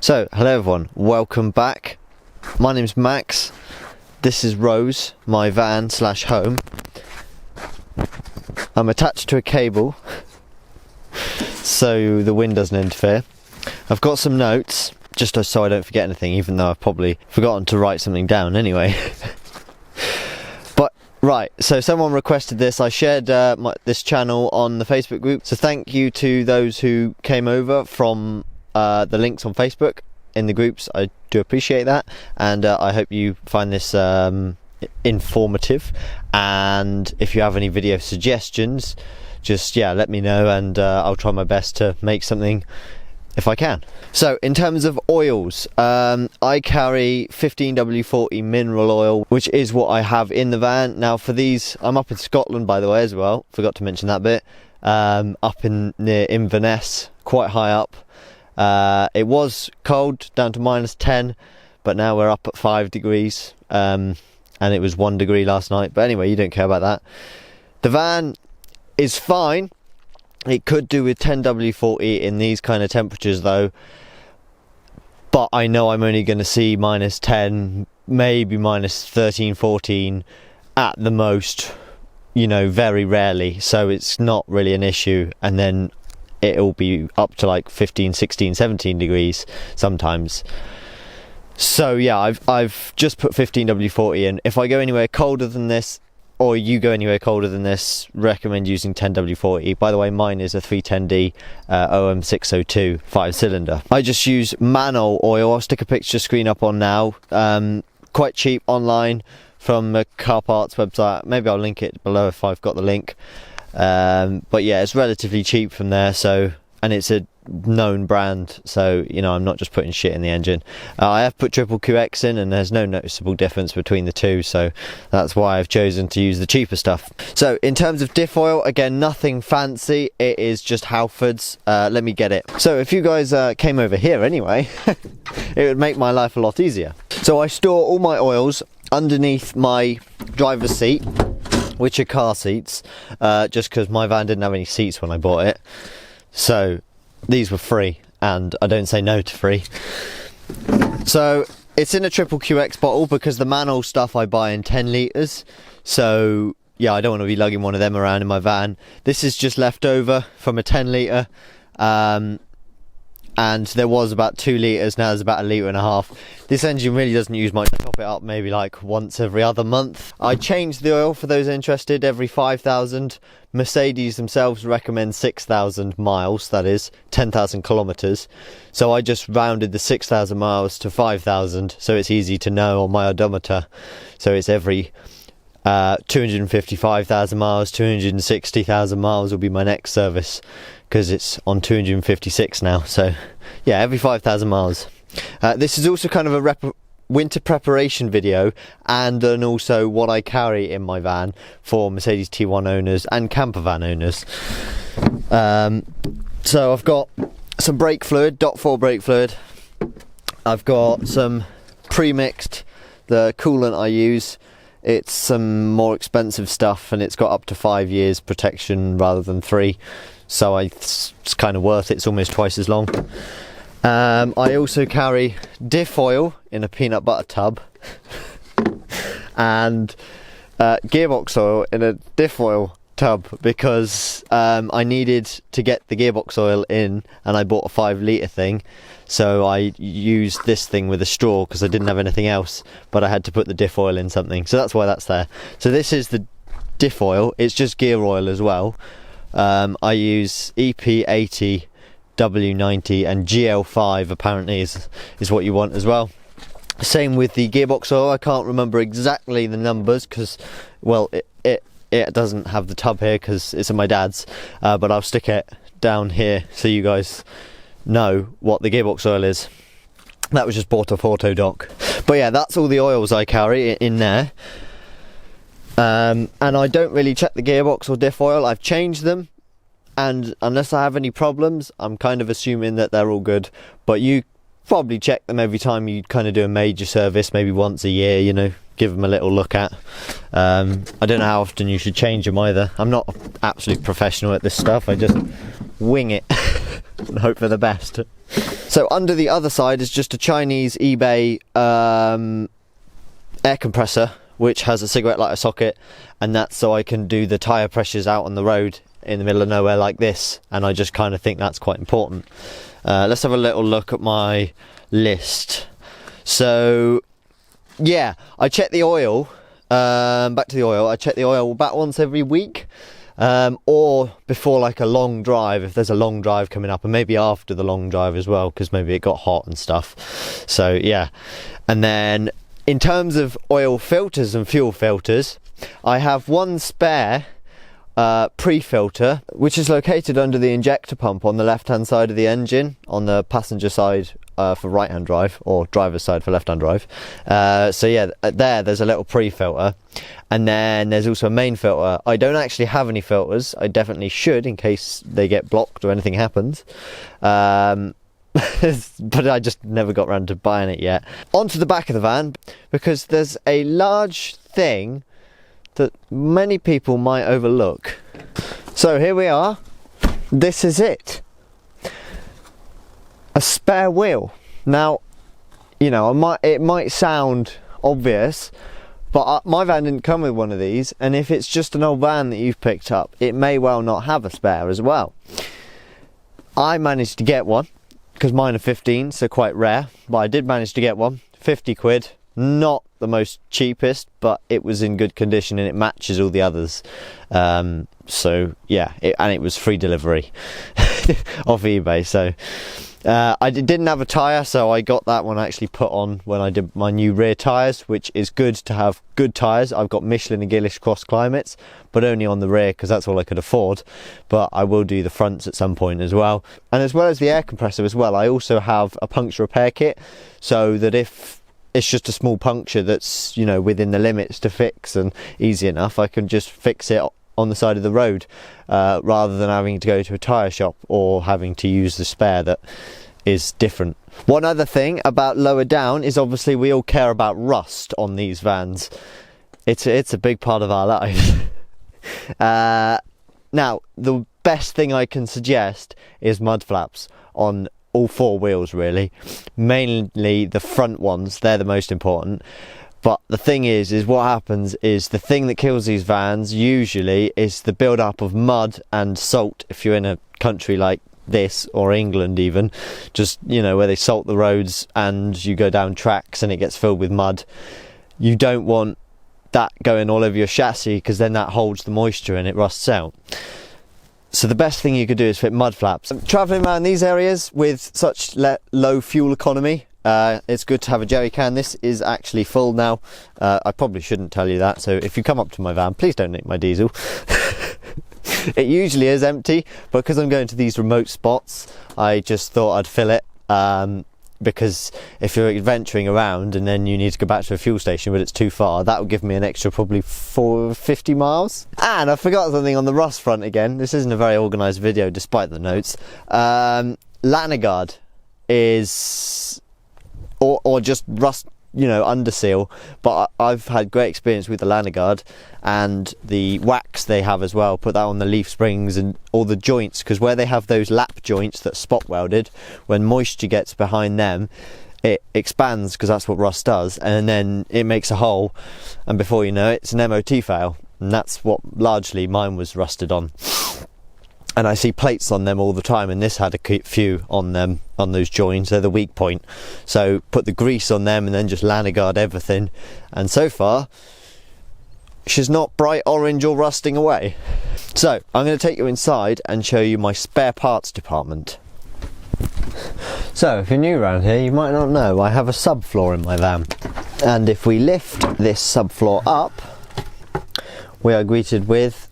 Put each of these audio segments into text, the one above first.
So, hello everyone, welcome back. My name's Max. This is Rose, my van slash home. I'm attached to a cable so the wind doesn't interfere. I've got some notes, just so I don't forget anything, even though I've probably forgotten to write something down anyway. But, right, so someone requested this. I shared this channel on the Facebook group, so thank you to those who came over from the links on Facebook in the groups. I do appreciate that, and I hope you find this informative. And if you have any video suggestions, just let me know, and I'll try my best to make something if I can. So in terms of oils, I carry 15W40 mineral oil, which is what I have in the van. Now for these, I'm up in Scotland by the way as well, forgot to mention that bit. Up near Inverness, quite high up. It was cold, down to -10, but now we're up at 5 degrees, and it was 1 degree last night. But anyway, you don't care about that. The van is fine. It could do with 10W40 in these kind of temperatures though, but I know I'm only going to see -10, maybe -13, 14 at the most, you know, very rarely, so it's not really an issue. And then it'll be up to like 15, 16, 17 degrees sometimes. So yeah, I've just put 15W40 in. If I go anywhere colder than this, or you go anywhere colder than this, recommend using 10W40. By the way, mine is a 310D OM602 5-cylinder. I just use Manol oil. I'll stick a picture screen up on now. Quite cheap online from a car parts website. Maybe I'll link it below if I've got the link. But yeah, it's relatively cheap from there, so, and it's a known brand, so you know, I'm not just putting shit in the engine. I have put triple QX in, and there's no noticeable difference between the two, so that's why I've chosen to use the cheaper stuff. So in terms of diff oil, again, nothing fancy, it is just Halford's. Let me get it. So if you guys came over here anyway, it would make my life a lot easier. So I store all my oils underneath my driver's seat, which are car seats, just because my van didn't have any seats when I bought it, so these were free, and I don't say no to free. So it's in a triple QX bottle because the Manol stuff I buy in 10 litres, so yeah, I don't want to be lugging one of them around in my van. This is just left over from a 10 litre, and there was about 2 litres, now there's about 1.5 litres. This engine really doesn't use much. I top it up maybe like once every other month. I change the oil, for those interested, every 5,000. Mercedes themselves recommend 6,000 miles, that is 10,000 kilometres. So I just rounded the 6,000 miles to 5,000, so it's easy to know on my odometer. So it's every 255,000 miles, 260,000 miles will be my next service, because it's on 256 now. So yeah, every 5,000 miles. This is also kind of a winter preparation video, and then also what I carry in my van for Mercedes T1 owners and camper van owners. So I've got some brake fluid, DOT4 brake fluid. I've got some pre-mixed, the coolant I use. It's some more expensive stuff, and it's got up to 5 years protection rather than 3, so it's kind of worth it. It's almost twice as long. I also carry Diff Oil in a peanut butter tub and Gearbox oil in a Diff Oil tub, because I needed to get the gearbox oil in, and I bought a 5 litre thing, so I used this thing with a straw because I didn't have anything else, but I had to put the Diff Oil in something, so that's why that's there. So this is the Diff Oil. It's just gear oil as well. I use EP80, W90 and GL5 apparently is what you want as well. Same with the gearbox oil. I can't remember exactly the numbers because, well, it doesn't have the tub here because it's in my dad's, but I'll stick it down here so you guys know what the gearbox oil is. That was just bought off Autodoc. But yeah, that's all the oils I carry in there. And I don't really check the gearbox or diff oil. I've changed them, and unless I have any problems, I'm kind of assuming that they're all good. But you probably check them every time you kind of do a major service, maybe once a year, you know, give them a little look at. I don't know how often you should change them either. I'm not an absolute professional at this stuff. I just wing it and hope for the best. So under the other side is just a Chinese eBay air compressor, which has a cigarette lighter socket, and that's so I can do the tyre pressures out on the road in the middle of nowhere like this, and I just kind of think that's quite important. Let's have a little look at my list. So yeah, I check the oil, back to the oil, I check the oil about once every week, or before like a long drive, if there's a long drive coming up, and maybe after the long drive as well, because maybe it got hot and stuff. So yeah, and then in terms of oil filters and fuel filters, I have one spare pre-filter, which is located under the injector pump on the left hand side of the engine, on the passenger side for right hand drive, or driver's side for left hand drive. So yeah, there's a little pre-filter, and then there's also a main filter. I don't actually have any filters. I definitely should, in case they get blocked or anything happens, but I just never got around to buying it yet. Onto the back of the van, because there's a large thing that many people might overlook. So here we are. This is it. A spare wheel. Now, you know, it might sound obvious, but my van didn't come with one of these, and if it's just an old van that you've picked up, it may well not have a spare as well. I managed to get one, because mine are 15, so quite rare, but I did manage to get one. 50 quid. Not the most cheapest, but it was in good condition and it matches all the others. So yeah, and it was free delivery off eBay. So I didn't have a tyre, so I got that one actually put on when I did my new rear tyres, which is good to have good tyres. I've got Michelin and Gillish Cross Climates, but only on the rear because that's all I could afford. But I will do the fronts at some point as well. And as well as the air compressor as well, I also have a puncture repair kit, so that if it's just a small puncture that's, you know, within the limits to fix and easy enough, I can just fix it on the side of the road, rather than having to go to a tyre shop or having to use the spare that is different. One other thing about lower down is obviously we all care about rust on these vans. It's a big part of our lives. Now, the best thing I can suggest is mud flaps on all four wheels, really. Mainly the front ones, they're the most important. But the thing is what happens is the thing that kills these vans usually is the build up of mud and salt. If you're in a country like this, or England even, just, you know, where they salt the roads and you go down tracks and it gets filled with mud, you don't want that going all over your chassis, because then that holds the moisture and it rusts out. So the best thing you could do is fit mud flaps. Travelling around these areas with such low fuel economy, it's good to have a jerry can. This is actually full now. I probably shouldn't tell you that, so if you come up to my van, please don't nick my diesel. It usually is empty, but because I'm going to these remote spots, I just thought I'd fill it. Because if you're adventuring around and then you need to go back to a fuel station but it's too far, that would give me an extra probably 50 miles. And I forgot something on the rust front again. This isn't a very organised video despite the notes. Lanagard is, or just rust, you know, under seal, but I've had great experience with the Lanagard and the wax they have as well. Put that on the leaf springs and all the joints, because where they have those lap joints that spot welded, when moisture gets behind them, it expands, because that's what rust does, and then it makes a hole, and before you know it, it's an MOT fail. And that's what largely mine was rusted on. And I see plates on them all the time, and this had a few on them, on those joins. They're the weak point. So put the grease on them and then just Lanagard everything. And so far, she's not bright orange or rusting away. So I'm going to take you inside and show you my spare parts department. So if you're new around here, you might not know I have a subfloor in my van. And if we lift this subfloor up, we are greeted with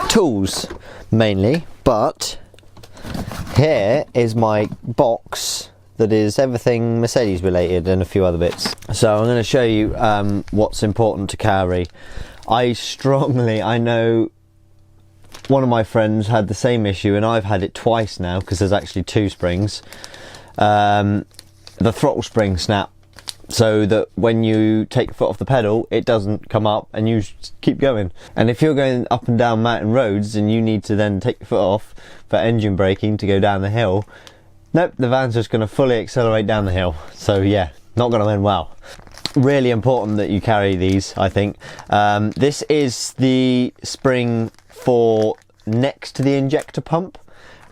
tools mainly, but here is my box that is everything Mercedes related and a few other bits. So I'm going to show you what's important to carry. I know one of my friends had the same issue, and I've had it twice now because there's actually two springs. The throttle spring snap, so that when you take your foot off the pedal, it doesn't come up and you keep going. And if you're going up and down mountain roads and you need to then take your foot off for engine braking to go down the hill, Nope, the van's just going to fully accelerate down the hill. So yeah, not going to end well. Really important that you carry these, I think. This is the spring for next to the injector pump,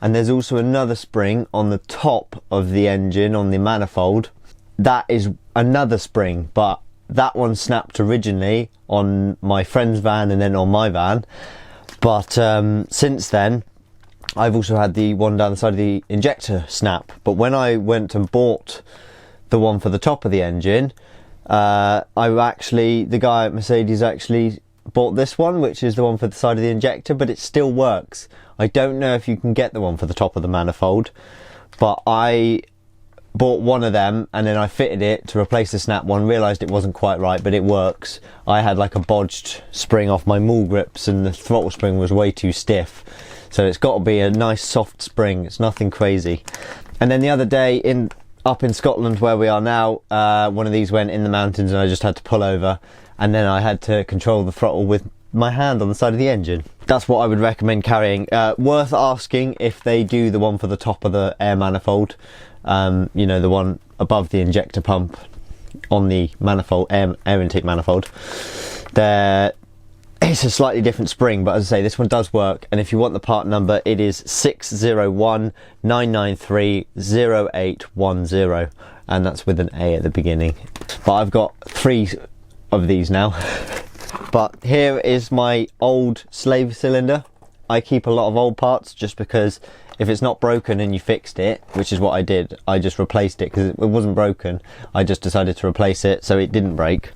and there's also another spring on the top of the engine on the manifold. That is another spring, but that one snapped originally on my friend's van and then on my van. But since then, I've also had the one down the side of the injector snap. But when I went and bought the one for the top of the engine, the guy at Mercedes actually bought this one, which is the one for the side of the injector, but it still works. I don't know if you can get the one for the top of the manifold, but I bought one of them and then I fitted it to replace the snap one, realised it wasn't quite right, but it works. I had like a bodged spring off my maul grips and the throttle spring was way too stiff, so it's got to be a nice soft spring. It's nothing crazy. And then the other day up in Scotland where we are now, one of these went in the mountains and I just had to pull over, and then I had to control the throttle with my hand on the side of the engine. That's what I would recommend carrying. Worth asking if they do the one for the top of the air manifold, you know, the one above the injector pump on the manifold, air intake manifold. It's a slightly different spring, but as I say, this one does work, and if you want the part number, it is 601-993-0810, and that's with an A at the beginning. But I've got 3 of these now. But here is my old slave cylinder. I keep a lot of old parts just because if it's not broken and you fixed it, which is what I did, I just replaced it because it wasn't broken. I just decided to replace it so it didn't break.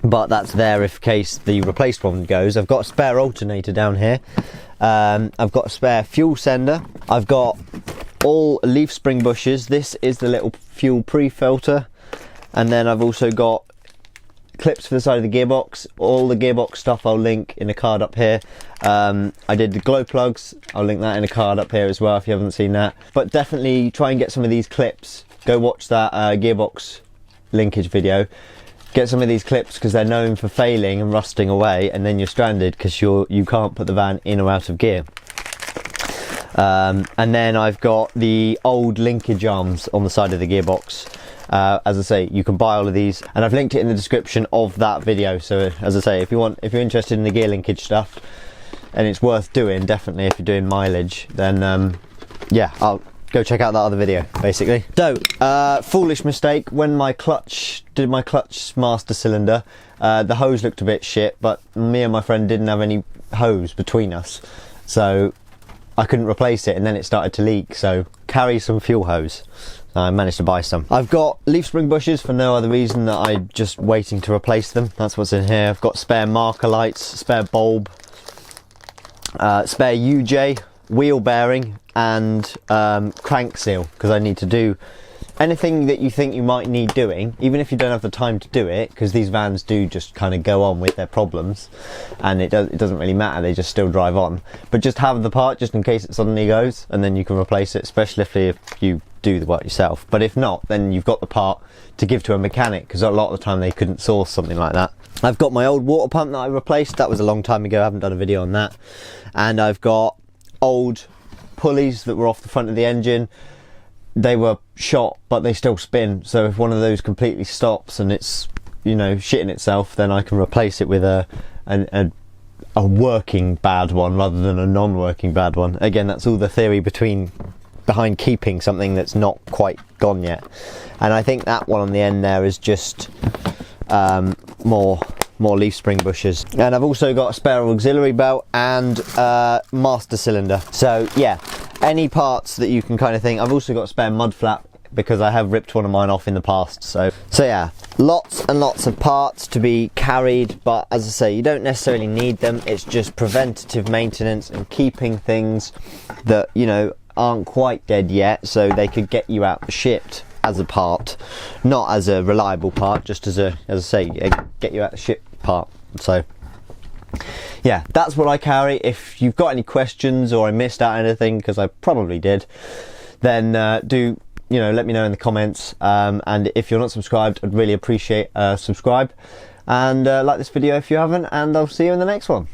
But that's there if case the replaced one goes. I've got a spare alternator down here. I've got a spare fuel sender. I've got all leaf spring bushes. This is the little fuel pre-filter. And then I've also got clips for the side of the gearbox. All the gearbox stuff I'll link in a card up here. I did the glow plugs. I'll link that in a card up here as well if you haven't seen that. But definitely try and get some of these clips. Go watch that gearbox linkage video. Get some of these clips because they're known for failing and rusting away, and then you're stranded because you can't put the van in or out of gear. And then I've got the old linkage arms on the side of the gearbox. As I say, you can buy all of these, and I've linked it in the description of that video. So as I say, if you're interested in the gear linkage stuff, and it's worth doing, definitely if you're doing mileage, then yeah, I'll go check out that other video, basically. So, foolish mistake, when I did my clutch master cylinder, the hose looked a bit shit, but me and my friend didn't have any hose between us, so I couldn't replace it, and then it started to leak, so carry some fuel hose. I managed to buy some. I've got leaf spring bushes for no other reason that I'm just waiting to replace them. That's what's in here. I've got spare marker lights, spare bulb, spare UJ, wheel bearing, and crank seal, because I need to do anything that you think you might need doing, even if you don't have the time to do it, because these vans do just kind of go on with their problems, and it doesn't really matter, they just still drive on. But just have the part just in case it suddenly goes, and then you can replace it, especially if you do the work yourself. But if not, then you've got the part to give to a mechanic, because a lot of the time they couldn't source something like that. I've got my old water pump that I replaced. That was a long time ago, I haven't done a video on that. And I've got old pulleys that were off the front of the engine. They were shot, but they still spin, so if one of those completely stops and it's, you know, shitting itself, then I can replace it with a working bad one rather than a non-working bad one. Again, that's all the theory behind keeping something that's not quite gone yet. And I think that one on the end there is just more leaf spring bushes. And I've also got a spare auxiliary belt and master cylinder. So yeah, any parts that you can kind of think. I've also got a spare mud flap because I have ripped one of mine off in the past. So yeah, lots and lots of parts to be carried, but as I say, you don't necessarily need them. It's just preventative maintenance and keeping things that, you know, aren't quite dead yet, so they could get you out shipped as a part, not as a reliable part, just as I say, get you out the ship part. So yeah, that's what I carry. If you've got any questions or I missed out anything, because I probably did, then do, you know, let me know in the comments. And if you're not subscribed, I'd really appreciate subscribe, and like this video if you haven't, and I'll see you in the next one.